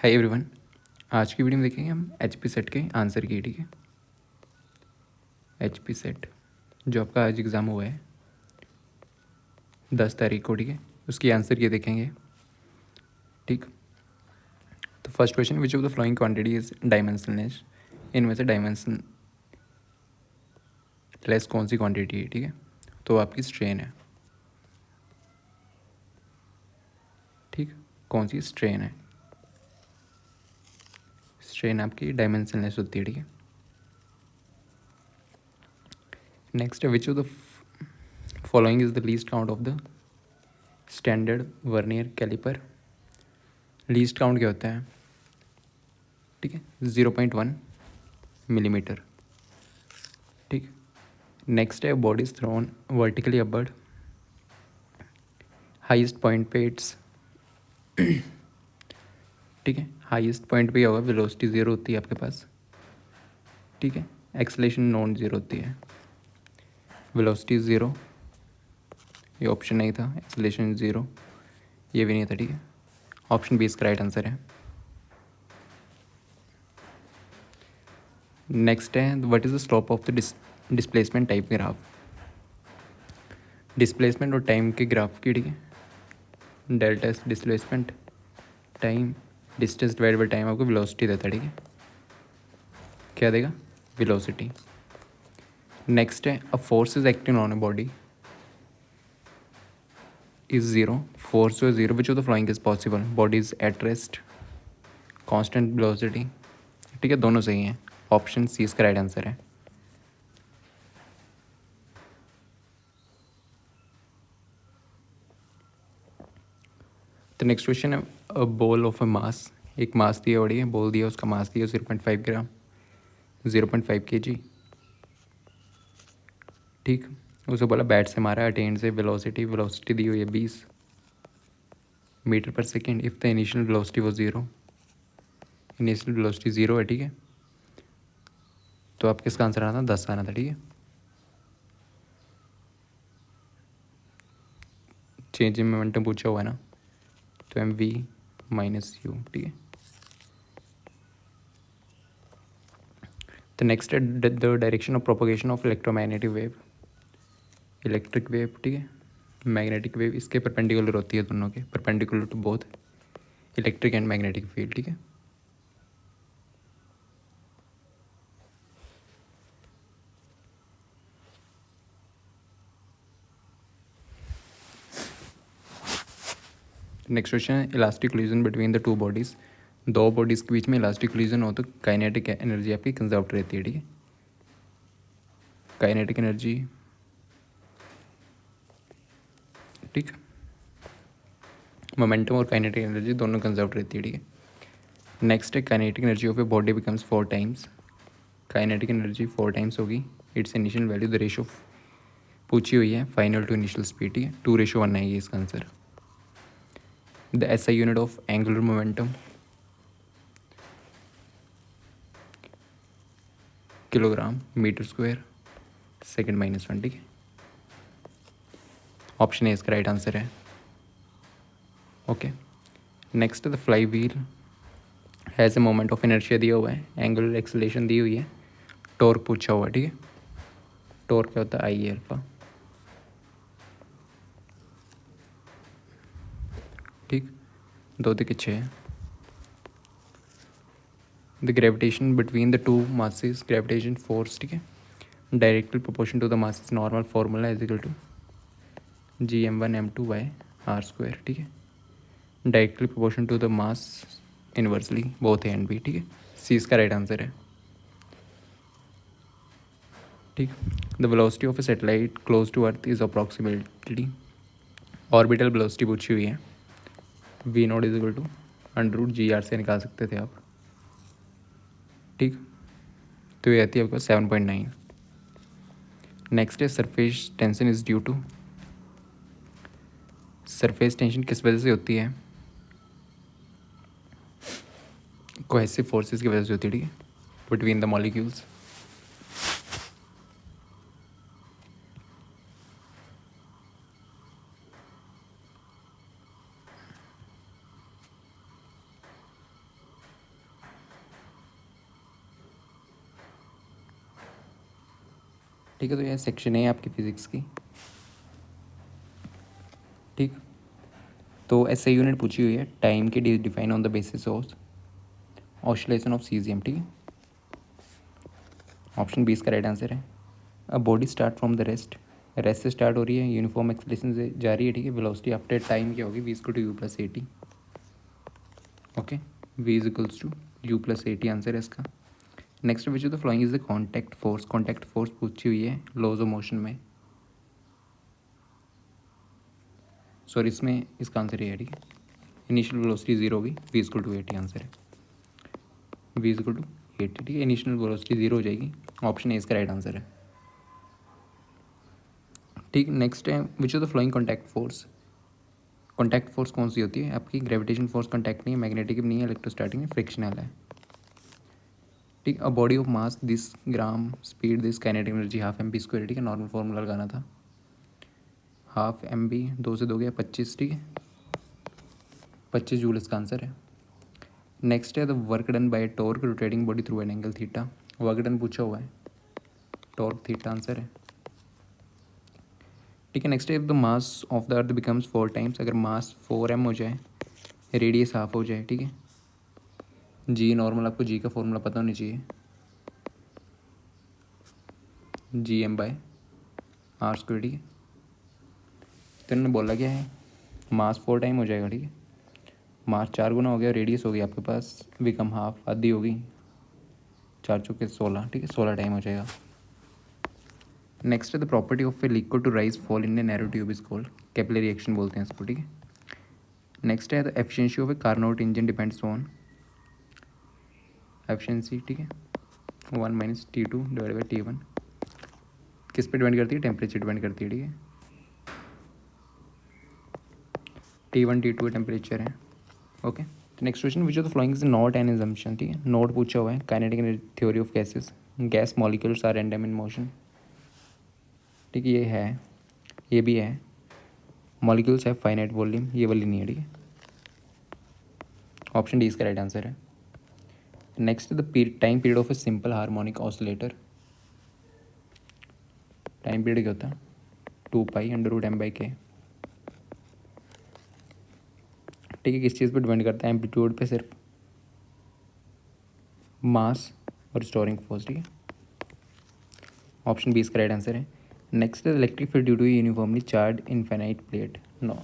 Hi everyone. आज की video में देखेंगे हम एचपी सेट के आंसर की। ठीक है, एचपी सेट जो आपका आज एग्ज़ाम हुआ है 10 तारीख को। ठीक है, उसकी आंसर ये देखेंगे। ठीक, तो first question, which of the flowing quantity is dimensionless. इनमें से डायमेंशन लेस कौन सी क्वांटिटी है? ठीक है, तो आपकी स्ट्रेन है। ठीक, कौन सी स्ट्रेन है? स्ट्रेन आपकी डायमेंशनलेस होती है। ठीक है, नेक्स्ट है, which of the following is the least count of the standard vernier caliper. Least count क्या होता है? ठीक है, 0.1 मिलीमीटर। ठीक, नेक्स्ट है, body is thrown vertically upward, highest point पे इट्स। ठीक है, हाईएस्ट पॉइंट पे होगा, वेलोसिटी ज़ीरो होती है आपके पास। ठीक है, एक्सेलेरेशन नॉन ज़ीरो होती है, वेलोसिटी ज़ीरो, ये ऑप्शन नहीं था। एक्सेलेरेशन ज़ीरो, ये भी नहीं था। ठीक है, ऑप्शन बी इसका राइट आंसर है। नेक्स्ट है, what is the slope of the displacement type graph. Displacement और टाइम के ग्राफ की। ठीक है, delta S displacement time, distance divide by time आपको वेलोसिटी देता है। ठीक है, क्या देगा? वेलोसिटी। नेक्स्ट है, a force is acting on a body is zero, force जो zero, which of the following is possible. Body is at rest, constant velocity. ठीक है, दोनों सही हैं। ऑप्शन सी इसका राइट आंसर है। तो नेक्स्ट क्वेश्चन है, अ बॉल ऑफ अ मास। एक मास दिया बड़ी है, बॉल दिया, उसका मास दिया 0.5 ग्राम, 0.5 kg। ठीक, उसे बोला बैट से मारा, अटेन से वेलोसिटी, वेलोसिटी दी हुई है 20 मीटर पर second. If the initial velocity वो ज़ीरो, इनिशियल वेलोसिटी ज़ीरो है। ठीक है, तो आप किसका आंसर आना था? 10 आना था। ठीक है, चेंज इन मोमेंटम पूछा हुआ है ना, तो एम वी माइनस यू। ठीक है, तो नेक्स्ट है, the direction of propagation of electromagnetic wave. Electric wave, ठीक है, मैग्नेटिक वेव, इसके परपेंडिकुलर होती है, दोनों के perpendicular to both electric and magnetic field. ठीक है, नेक्स्ट क्वेश्चन है, elastic collision between the two bodies. दो बॉडीज़ के बीच में इलास्टिक कोलिजन हो तो काइनेटिक एनर्जी आपकी कंजर्व रहती है। ठीक है, काइनेटिक एनर्जी। ठीक, मोमेंटम और काइनेटिक एनर्जी दोनों कंजर्व रहती है। ठीक है, नेक्स्ट है, kinetic energy of a body becomes 4 times. Kinetic energy 4 times होगी its initial value. The ratio पूछी हुई है फाइनल टू इनिशियल स्पीड। ठीक है, 2:1 आएगी इसका answer. The S I unit of angular momentum, kilogram metre square second minus 1। ठीक है, ऑप्शन ए इसका राइट आंसर है। Okay, next the flywheel has a moment of inertia दिया हुआ है, एंगुलर एक्सेलेरेशन दी हुई है, टॉर्क पूछा हुआ है। ठीक है, टॉर्क क्या होता है? I alpha. ठीक, 2 के 6। The gravitation between the two masses, gravitation force. ठीक है, directly proportion to the masses, normal formula is equal to G m1m2/r²। ठीक है, directly proportion to the mass inversely, both A and B. ठीक है, C इसका right answer है। ठीक, the velocity of a satellite close to earth is approximately. Orbital velocity पूछी हुई है, V0 is equal to √GR से निकाल सकते थे आप। ठीक, तो ये आती है आपको 7.9। नेक्स्ट है, surface tension is due to. Surface tension किस वजह से होती है? कोहेसिव फोर्सेस की वजह से होती है। ठीक है, बिटवीन द मॉलिक्यूल्स। ठीक है, तो यह सेक्शन है आपकी फिजिक्स की। ठीक, तो ऐसे यूनिट पूछी हुई है, टाइम की define on the basis of oscillation of caesium. ठीक है, ऑप्शन 20 का राइट आंसर है। अब body start from the rest, rest से स्टार्ट हो रही है, यूनिफॉर्म एक्सलेशन से जा रही है। ठीक है, वेलोसिटी आफ्टर टाइम क्या होगी, v=u+at। ओके, v=u+at आंसर है इसका। Next which of the following is the contact force, contact force पूछी हुई है लॉज ऑफ मोशन में। सॉरी, इसमें इसका आंसर ये है। ठीक है, इनिशियल वेलोसिटी 0 होगी, v=80 आंसर है, v=80। ठीक है, इनिशियल वेलोसिटी 0 हो जाएगी, ऑप्शन ए इसका राइट आंसर है। ठीक, नेक्स्ट है which of the flowing contact force, contact force कौन सी होती है आपकी, ग्रेविटेशन फोर्स कॉन्टैक्ट नहीं है, मैग्नेटिक नहीं है, इलेक्ट्रोस्टैटिक है, फ्रिक्शनल है। ठीक, a body of mass this gram speed this kinetic energy half mv²। ठीक है, नॉर्मल फॉर्मूला लगाना था, हाफ mv 2 से 2 गया 25। ठीक है, 25 जूल इसका आंसर है। नेक्स्ट है the work done by torque rotating body through an angle theta, work done पूछा हुआ है, टॉर्क थीटा आंसर है। ठीक है, नेक्स्ट है the mass of the earth becomes 4 times, अगर मास 4m हो जाए, रेडियस हाफ हो जाए। ठीक है, जी नॉर्मल, आपको जी का फॉर्मूला पता होना चाहिए, gm/r²। ठीक है, तो इन्होंने बोला क्या है, मास 4 टाइम हो जाएगा। ठीक है, मास 4 गुना हो गया, रेडियस हो गई आपके पास बिकम हाफ, आधी होगी, 4 चौके 16। ठीक है, 16 टाइम हो जाएगा। नेक्स्ट है the property of a liquid to rise fall in a narrow tube is called, capillary reaction बोलते हैं इसको। ठीक है, नेक्स्ट है the efficiency of a Carnot engine depends on efficiency. ठीक है, 1 - T2/T1 किस पे डिपेंड करती है, टेम्परेचर डिपेंड करती है। ठीक है, T1 T2 टेम्परेचर है। ओके, तो next question which of the following is not an assumption. ठीक है, नोट पूछा हुआ है, kinetic theory of gases, gas molecules are random in motion. ठीक है, ये है, ये भी है, मॉलिक्यूल्स है फाइनाइट वॉल्यूम, ये वाली नहीं है। ठीक है, ऑप्शन डी इसका राइट आंसर है। Next the time period of a simple harmonic oscillator, time period क्या होता है, 2π√m/k। ठीक है, किस चीज़ पर डिपेंड करता है, एम्पलीट्यूड पे सिर्फ, मास और स्टोरिंग फोर्स। ठीक है, ऑप्शन बी इसका राइट आंसर है। Next electric field due to uniformly charge infinite plate, no,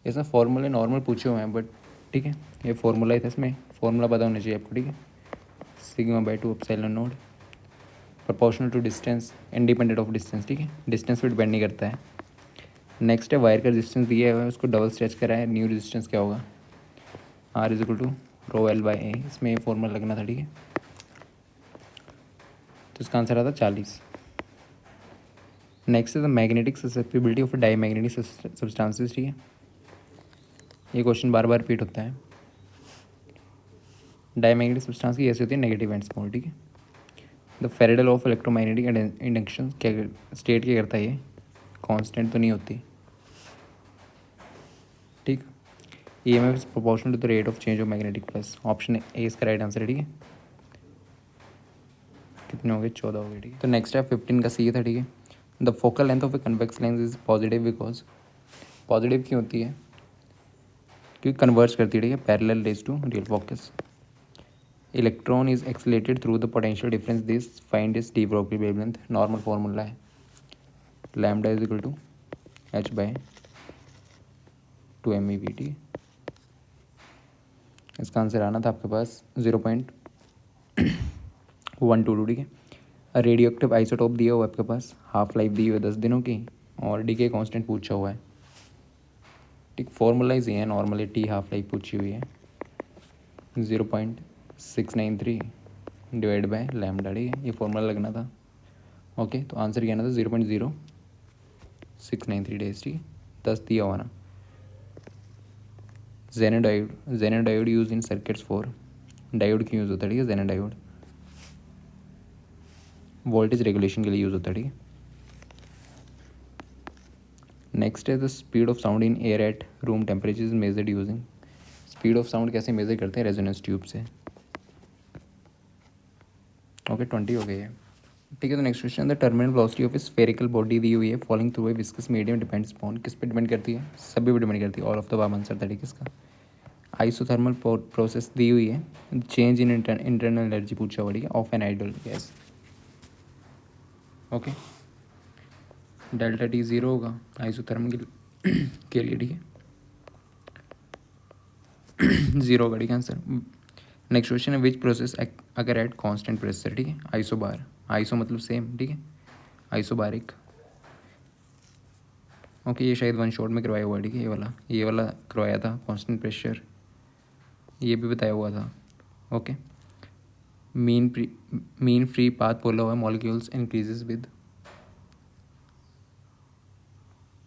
इसमें फॉर्मूले नॉर्मल पूछे हुए हैं, बट ठीक है, ये फॉर्मूला ही था, इसमें फॉर्मूला पता होना चाहिए आपको। ठीक है, σ/2 epsilon not proportional to distance, independent of distance. ठीक है, डिस्टेंस पे डिपेंड नहीं करता है। नेक्स्ट है वायर का रेजिस्टेंस दिया हुआ है, उसको डबल स्ट्रेच करा है, न्यू रेजिस्टेंस क्या होगा, R = ρl/a, इसमें ये फॉर्मूला लगना था। ठीक है, तो इसका आंसर आता 40। नेक्स्ट है the magnetic susceptibility of diamagnetic substances. ठीक है, ये क्वेश्चन बार बार रिपीट होता है। डाईमैग्नेटिक सब्सटेंस की ऐसी होती है नेगेटिव एंड स्मॉल। ठीक है, द फेरेडल ऑफ इलेक्ट्रोमैग्नेटिक इंडक्शन क्या स्टेट क्या करता है, ये कांस्टेंट तो नहीं होती। ठीक, EMF is proportional to the rate of change of magnetic flux, option A इसका राइट आंसर है। ठीक है, कितने हो गए, 14 हो गए। ठीक है, तो नेक्स्ट है 15 का सी था। ठीक है, the focal length of a convex lens is positive because, positive क्यों होती है, क्योंकि कन्वर्स करती है। ठीक है, parallel rays to real focus. Electron is accelerated through the potential difference, this find is de Broglie wavelength, normal formula है, lambda is equal to h/2mv। ठीक है, इसका आंसर आना था आपके पास 0.122। ठीक है, रेडियो एक्टिव आइसोटोप दिया हुआ है आपके पास, हाफ लाइफ दी हुई है 10 दिनों की, और डीके कांस्टेंट पूछा हुआ है। ठीक, फॉर्मूलाइज ये है, नॉर्मली टी हाफ लाइफ पूछी हुई है, 0.693 डिवाइड बाय लैम्डा। ठीक है, ये फॉर्मूला लगना था। ओके, तो आंसर क्या आना था 0.0693 डेज। ठीक है, 10 दिया हुआ ना। Zener diode use in circuits for, diode क्यों यूज़ होता है, ठीक है, जेनोडायोड वोल्टेज रेगुलेशन के लिए यूज़ होता है। ठीक है, नेक्स्ट है the speed of sound in air at room temperature is measured using, speed of sound कैसे मेजर करते हैं, रेजोनेंस ट्यूब से। ओके, 20 हो गई है। ठीक है, तो next question, the terminal velocity of a spherical body दी हुई है falling through a viscous medium depends upon, किस पे डिपेंड करती है? सभी पे डिपेंड करती है। All of the above answer था, ठीक है इसका। आइसोथर्मल प्रोसेस दी हुई है, चेंज इन इंटरनल एनर्जी पूछा हुआ, ठीक है, of an ideal gas. Okay, delta T zero होगा आइसोथर्मल के लिए, ठीक है, ज़ीरो होगा, ठीक है आंसर। नेक्स्ट क्वेश्चन है, विच प्रोसेस अगर एट कांस्टेंट प्रेशर, ठीक है, आइसोबार, आइसो मतलब सेम, ठीक है, आइसोबारिक। ओके, ये शायद वन शॉट में करवाया हुआ है, ठीक है, ये वाला करवाया था कांस्टेंट प्रेशर, ये भी बताया हुआ था। ओके, मीन फ्री पाथ बोला हुआ है, मॉलिक्यूल्स इंक्रीजेज विद,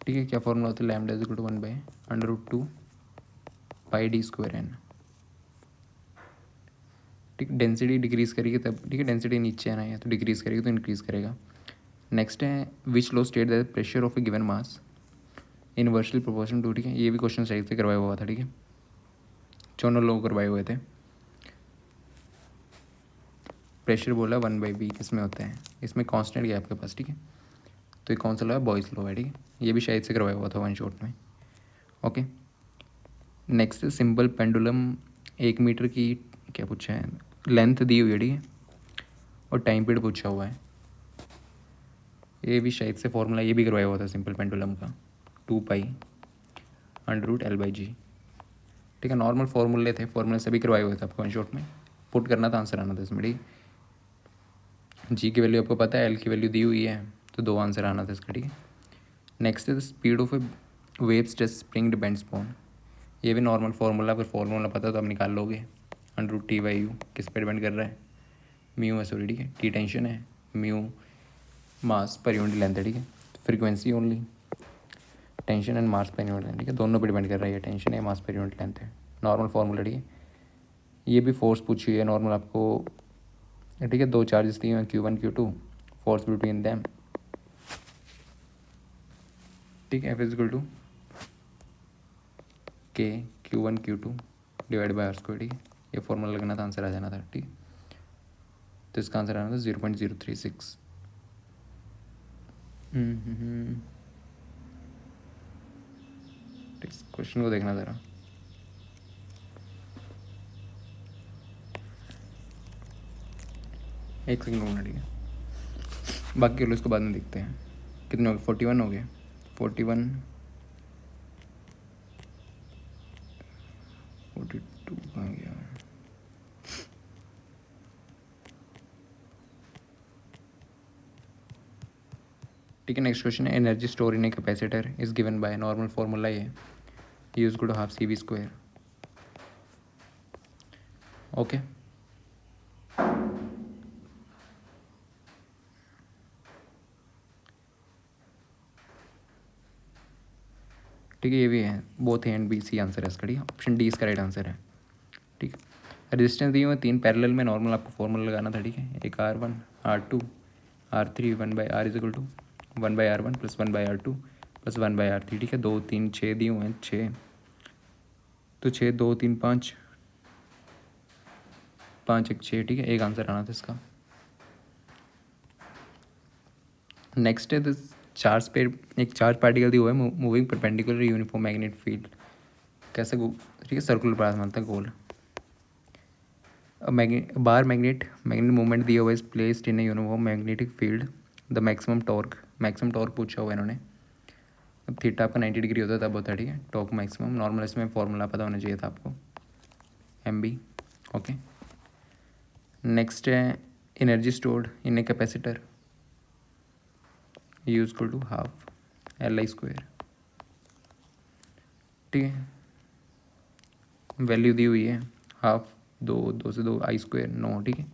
ठीक है, क्या फॉर्मूला होता है? Lambda is equal to 1/√2 pi D square N, ठीक, डेंसिटी डिक्रीज करेगी तब, ठीक है, डेंसिटी नीचे आना है तो डिक्रीज करेगी तो इंक्रीज करेगा। नेक्स्ट है, which law state that pressure of a given mass inversely proportional to, ठीक है, ये भी क्वेश्चन सही से करवाया हुआ था, ठीक है, दोनों लोग करवाए हुए थे। प्रेशर बोला 1/v किस में होता है, इसमें कांस्टेंट है आपके पास, ठीक है, तो ये कौन सा लो है? बॉयस लो है, ठीक है, ये भी शायद से करवाया हुआ था वन शॉट में। Okay, next simple pendulum 1 metre की क्या पूछा है, लेंथ दी हुई है, ठीक है, और टाइम पीरियड पूछा हुआ है। ये भी शायद से फॉर्मूला ये भी करवाया हुआ था सिंपल पेंडुलम का, 2π√L/g, ठीक है, नॉर्मल फॉर्मूले थे, फॉर्मूले सभी करवाए हुए थे आपको वन शॉट में, पुट करना था, आंसर आना था इसमें, ठीक, जी की वैल्यू आपको पता है, एल की वैल्यू दी हुई है, तो 2 आंसर आना था इसका, ठीक है। नेक्स्ट है, speed of A wave stress spring depends upon, ये भी नॉर्मल फार्मूला, अगर फार्मूला पता तो आप निकाल लोगे। √T/U किस पे डिपेंड कर रहा है? म्यू है, सॉरी, ठीक है, टी टेंशन है, म्यू मास पर यूनिट लेंथ है, ठीक है, frequency only, tension and mass per unit length, ठीक है, दोनों पे डिपेंड कर रहा है, टेंशन है, मास पर यूनिट लेंथ है, नॉर्मल फार्मूला, ठीक है। ये भी फोर्स पूछी है नॉर्मल आपको, ठीक है, 2 चार्जेस दिए हैं, Q1 Q2, force between them, ठीक है, F = K Q1 Q2 divide by R², ठीक है, ये फॉर्मूला लगना था, आंसर आ जाना था, ठीक, तो इसका आंसर आना था 0.036। क्वेश्चन को देखना ज़रा, एक सेकंड होना, ठीक है, बाकी लोग इसको बाद में देखते हैं। कितने हो गए? 41 हो गए, 41, 42 कहाँ गया? ठीक है, नेक्स्ट क्वेश्चन है, energy store in a capacitor is given by, normal formula ये use good half CV²। Okay, ठीक है, ये भी है, both A and B C answer है इसका, ठीक है, ऑप्शन डी इसका राइट आंसर है, ठीक है। रेजिस्टेंस दिए हुए 3 पैरेलल में, नॉर्मल आपको फॉर्मूला लगाना था, ठीक है, एक R1 R2 R3, 1/R = 1/R1 + 1/R2 + 1/R3, ठीक है, 2 3 6 दिए हुए हैं, 6, तो 6 2 3 5 5 1 6, ठीक है, एक आंसर आना था इसका। नेक्स्ट है, चार्ज पे एक चार्ज पार्टिकल दिया हुआ है moving perpendicular uniform magnet field, कैसे, ठीक है, सर्कुलर पाथ बनता है, गोल, बार मैग्नेट मूवमेंट दिया हुआ है, is placed in a uniform magnetic field, the maximum torque पूछा हुआ है इन्होंने, अब थीटा आपका 90 डिग्री होता है तब होता है, ठीक है, टॉर्क मैक्सिमम, नॉर्मल इसमें फॉर्मूला पता होना चाहिए था आपको, MB। ओके, नेक्स्ट है, energy stored in a capacitor = half Li², ठीक है, वैल्यू दी हुई है, हाफ 2 से 2 I², 9, ठीक है,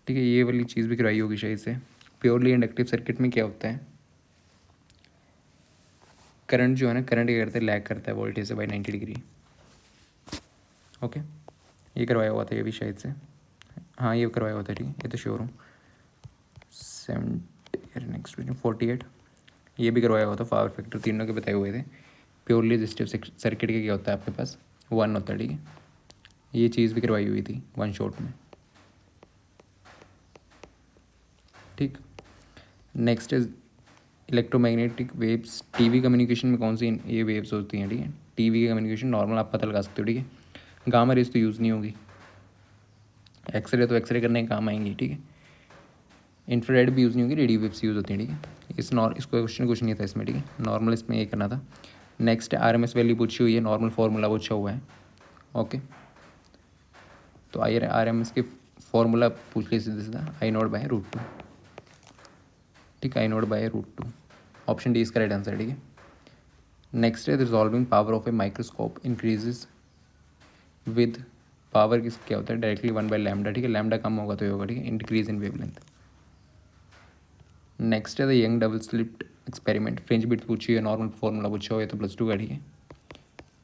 ठीक है, ये वाली चीज़ भी कराई होगी शायद से। प्योरली इंडक्टिव सर्किट में क्या होता है, करंट जो है ना, करंट क्या करता है, लैग करता है वोल्टेज से बाई 90 डिग्री। ओके, ये करवाया हुआ था, ये भी शायद से, हाँ ये करवाया हुआ था, ठीक है, ये तो श्योर हूँ। 70, नेक्स्ट 48, ये भी करवाया हुआ था, पावर फैक्टर तीनों के बताए हुए थे। प्योरली रेजिस्टिव सर्किट के क्या होता है आपके पास, 1 होता है, ठीक है, ये चीज़ भी करवाई हुई थी वन शॉट में। ठीक। Next is electromagnetic waves. TV communication में कौन सी ये वेव्स होती हैं, ठीक है। टीवी की कम्युनिकेशन नॉर्मल आप पता लगा सकते हो, ठीक है। गामा रेज तो यूज़ नहीं होगी, एक्सरे तो एक्सरे करने के काम आएंगी, ठीक है। इंफ्रारेड भी यूज़ नहीं होगी, रेडियो वेव्स यूज़ होती हैं, ठीक है। इसको क्वेश्चन कुछ नहीं था इसमें, ठीक है। नॉर्मल इसमें ये करना था। नेक्स्ट RMS वैल्यू पूछी हुई है, नॉर्मल फार्मूला पूछा हुआ है। ओके, तो RMS के फार्मूला पूछ ली सीधा सीधा, I0/√2, ठीक है। I0/√2, ऑप्शन डी इसका राइट आंसर है, ठीक है। नेक्स्ट है resolving power of a microscope increases with power, किस क्या होता है, डायरेक्टली 1/λ, ठीक है। लैम्डा कम होगा तो ये होगा, ठीक है, इंक्रीज इन वेवलेंथ। नेक्स्ट है the young double slit experiment. French bit पूछी है, नॉर्मल फार्मूला पूछा हुआ है तो +2 का, ठीक है।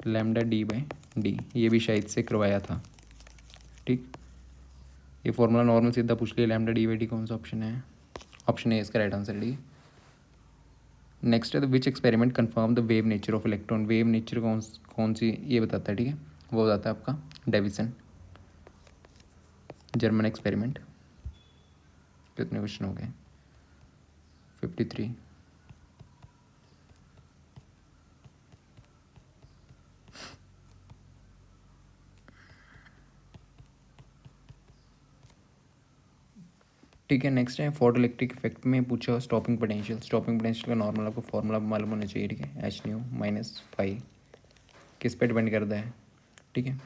λ/d/d, ये भी शायद से करवाया था, ठीक। ये फार्मूला नॉर्मल सीधा पूछ लिया। λ/d/d कौन सा ऑप्शन है, ऑप्शन ए इसका राइट आंसर, ठीक है। नेक्स्ट है the which experiment confirm the wave nature of electron. Wave nature कौन सी ये बताता है, ठीक है। वो बताता है आपका डेविसन, जर्मन एक्सपेरिमेंट। कितने क्वेश्चन हो गए, 53। ठीक है। नेक्स्ट है फोटो इलेक्ट्रिक इफेक्ट में पूछा स्टॉपिंग पोटेंशियल। स्टॉपिंग पोटेंशियल का नॉर्मल आपको फॉर्मूला मालूम होना चाहिए, ठीक है। h/-5 किस पे डिपेंड करता है, ठीक है।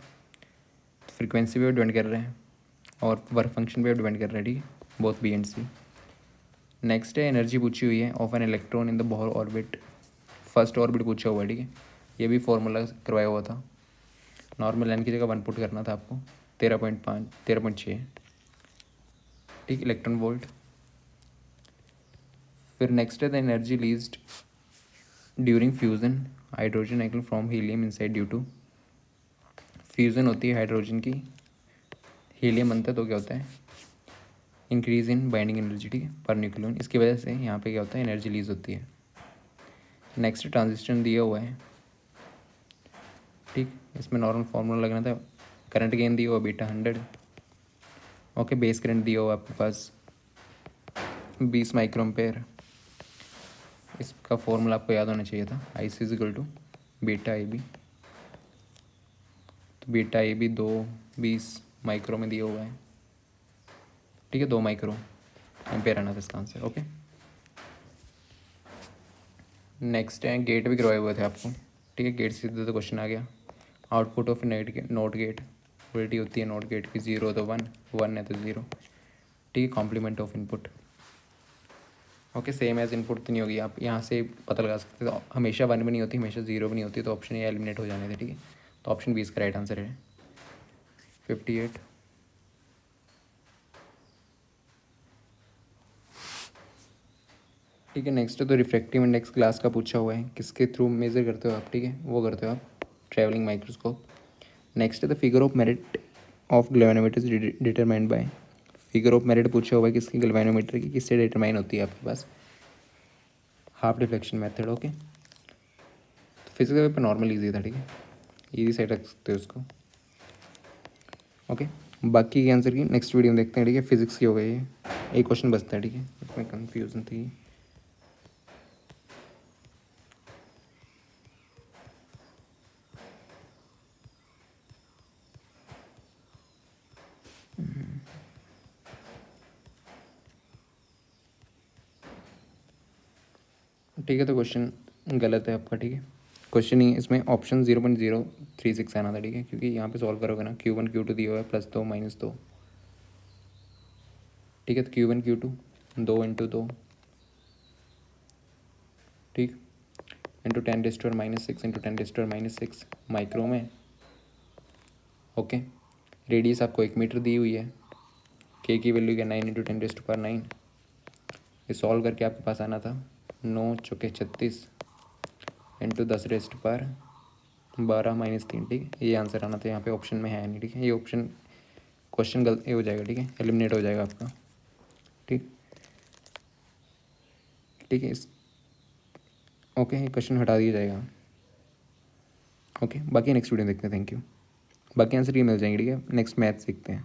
फ्रीक्वेंसी पे डिपेंड कर रहा है और वर्क फंक्शन पे डिपेंड कर रहा है, ठीक है, both B and C. Next है एनर्जी पूछी हुई है of an electron in the Bohr orbit. First orbit पूछा हुआ है, ठीक है। ये भी फार्मूला करवाया हुआ था। नॉर्मल एन की जगह 1 पुट करना था आपको, 13.6, ठीक, इलेक्ट्रॉन वोल्ट। फिर नेक्स्ट है the energy released during fusion hydrogen atom from helium inside due to. Fusion होती है हाइड्रोजन की, हीलियम बनता है तो क्या होता है, इंक्रीज इन बाइंडिंग एनर्जी, ठीक है, पर न्यूक्लियन। इसकी वजह से यहाँ पे क्या होता है, एनर्जी लीज होती है। नेक्स्ट ट्रांजिस्टर दिया हुआ है, ठीक। इसमें नॉर्मल फार्मूला लगना था। करंट गेन दिया हुआ β100, ओके। बेस करंट दिया हुआ आपके पास 20 माइक्रोएम्पेयर। इसका फॉर्मूला आपको याद होना चाहिए था, IC = β-IB। तो β-IB 20 माइक्रो में दिया हुआ है, ठीक है। 2 माइक्रो एम्पेयर आना था इसका आंसर, ओके। नेक्स्ट है गेट भी करवाए हुए थे आपको, ठीक है। गेट से सीधा तो क्वेश्चन आ गया। आउटपुट ऑफ नोट गेट, उल्टी होती है नोट गेट की, 0 तो 1, 1 है तो 0, ठीक है। Complement of input, okay. Same as input तो नहीं होगी, आप यहाँ से पता लगा सकते हो। तो हमेशा 1 भी नहीं होती, हमेशा 0 भी नहीं होती, तो ऑप्शन ये एलिमिनेट हो जाने थे, ठीक है। तो ऑप्शन बी इसका राइट आंसर है, 58। ठीक है। नेक्स्ट है तो रिफ्रैक्टिव इंडेक्स ग्लास का पूछा हुआ है, किसके थ्रू मेजर करते हो आप, ठीक है, वो करते हो आप ट्रैवलिंग माइक्रोस्कोप। नेक्स्ट है the figure of merit of galvanometer determined by. Figure of merit पूछा हुआ है किसकी, ग्लैवेनोमीटर की, किससे डिटरमाइन होती है आपके पास, हाफ डिफ्लेक्शन मेथड, ओके। तो फिजिक्स का पेपर नॉर्मल ईजी था, ठीक है, ईजी साइड रख सकते हो उसको, ओके। बाकी के आंसर की नेक्स्ट वीडियो में देखते हैं, ठीक है। फिजिक्स की हो गई है, एक क्वेश्चन बचता है, ठीक है, उसमें कन्फ्यूजन थी। ठीक है, तो क्वेश्चन गलत है आपका, ठीक है। क्वेश्चन ही इसमें ऑप्शन 0.036 आना था, ठीक है, क्योंकि यहाँ पे सॉल्व करोगे ना, Q1 Q2 दिया हुआ है +2 -2, ठीक है। तो Q1 Q2 2 × 2, ठीक, इंटू 10⁻⁻6 × 10⁻⁻6 माइक्रो में, ओके। रेडियस आपको 1 मीटर दी हुई है, के की वैल्यू क्या 9 × 10⁻9। ये सॉल्व करके आपके पास आना था 9 × 36 × 10⁻12 -3, ठीक है। ये आंसर आना था, यहाँ पे ऑप्शन में है नहीं, ठीक है। ये ऑप्शन क्वेश्चन गलत ये हो जाएगा, ठीक है, एलिमिनेट हो जाएगा आपका, ठीक, ठीक है। इस ओके, ये क्वेश्चन हटा दिया जाएगा, ओके। बाकी नेक्स्ट वीडियो देखते हैं, थैंक यू। बाकी आंसर ये मिल जाएंगे, ठीक है। नेक्स्ट मैथ सीखते हैं।